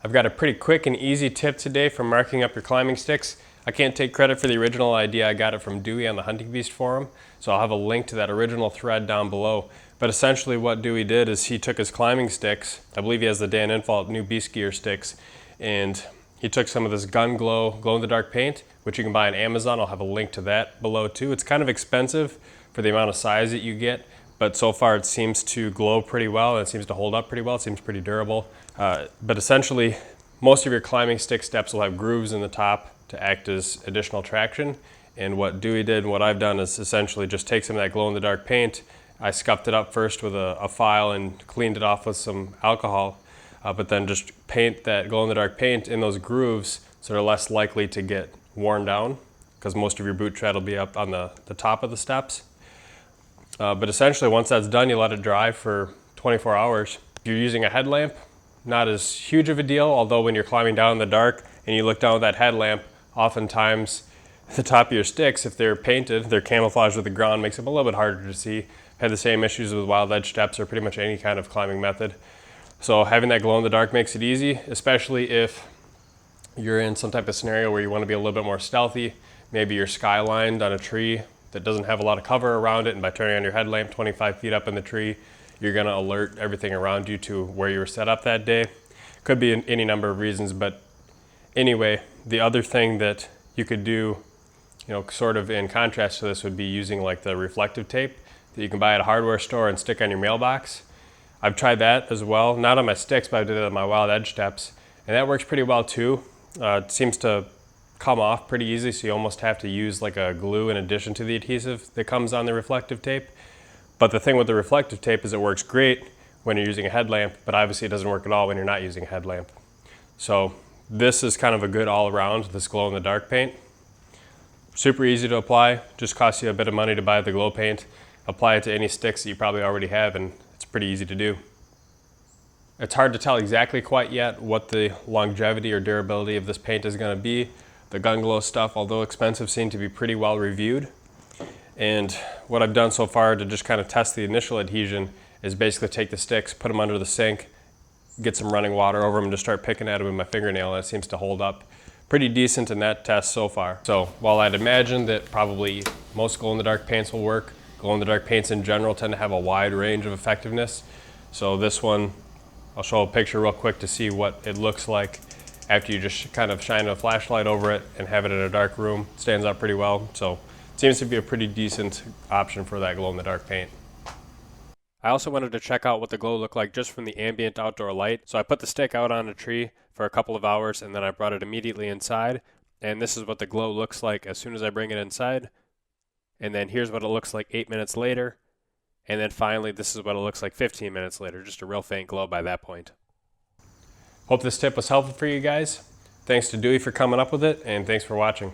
I've got a pretty quick and easy tip today for marking up your climbing sticks. I can't take credit for the original idea. I got it from Dewey on the Hunting Beast forum, so I'll have a link to that original thread down below. But essentially what Dewey did is he took his climbing sticks, I believe he has the Dan Infalt new Beast Gear sticks, and he took some of this gun glow-in-the-dark paint, which you can buy on Amazon. I'll have a link to that below too. It's kind of expensive for the amount of size that you get, but so far it seems to glow pretty well and it seems to hold up pretty well. It seems pretty durable. But essentially, most of your climbing stick steps will have grooves in the top to act as additional traction. And what Dewey did and what I've done is essentially just take some of that glow-in-the-dark paint. I scuffed it up first with a file and cleaned it off with some alcohol, but then just paint that glow-in-the-dark paint in those grooves so they're less likely to get worn down, because most of your boot tread will be up on the top of the steps. But essentially once that's done, you let it dry for 24 hours. If you're using a headlamp, not as huge of a deal, although when you're climbing down in the dark and you look down with that headlamp, oftentimes the top of your sticks, if they're painted, they're camouflaged with the ground, makes them a little bit harder to see. I've had the same issues with wild edge steps or pretty much any kind of climbing method. So having that glow in the dark makes it easy, especially if you're in some type of scenario where you want to be a little bit more stealthy. Maybe you're skylined on a tree that doesn't have a lot of cover around it, and by turning on your headlamp 25 feet up in the tree, you're going to alert everything around you to where you were set up that day. Could be any number of reasons, but anyway, the other thing that you could do, sort of in contrast to this, would be using like the reflective tape that you can buy at a hardware store and stick on your mailbox. I've tried that as well, not on my sticks, but I did it on my wild edge steps, and that works pretty well too. It seems to come off pretty easy, so you almost have to use like a glue in addition to the adhesive that comes on the reflective tape. But the thing with the reflective tape is it works great when you're using a headlamp, but obviously it doesn't work at all when you're not using a headlamp. So this is kind of a good all-around, this glow-in-the-dark paint. Super easy to apply, just costs you a bit of money to buy the glow paint. Apply it to any sticks that you probably already have, and it's pretty easy to do. It's hard to tell exactly quite yet what the longevity or durability of this paint is going to be. The gun glow stuff, although expensive, seem to be pretty well reviewed. And what I've done so far to just kind of test the initial adhesion is basically take the sticks, put them under the sink, get some running water over them, and just start picking at them with my fingernail, and it seems to hold up pretty decent in that test so far. So while I'd imagine that probably most glow-in-the-dark paints will work, glow-in-the-dark paints in general tend to have a wide range of effectiveness. So this one, I'll show a picture real quick to see what it looks like after you just kind of shine a flashlight over it and have it in a dark room. It stands out pretty well. So it seems to be a pretty decent option for that glow-in-the-dark paint. I also wanted to check out what the glow looked like just from the ambient outdoor light. So I put the stick out on a tree for a couple of hours and then I brought it immediately inside. And this is what the glow looks like as soon as I bring it inside. And then here's what it looks like 8 minutes later. And then finally, this is what it looks like 15 minutes later, just a real faint glow by that point. Hope this tip was helpful for you guys. Thanks to Dewey for coming up with it, and thanks for watching.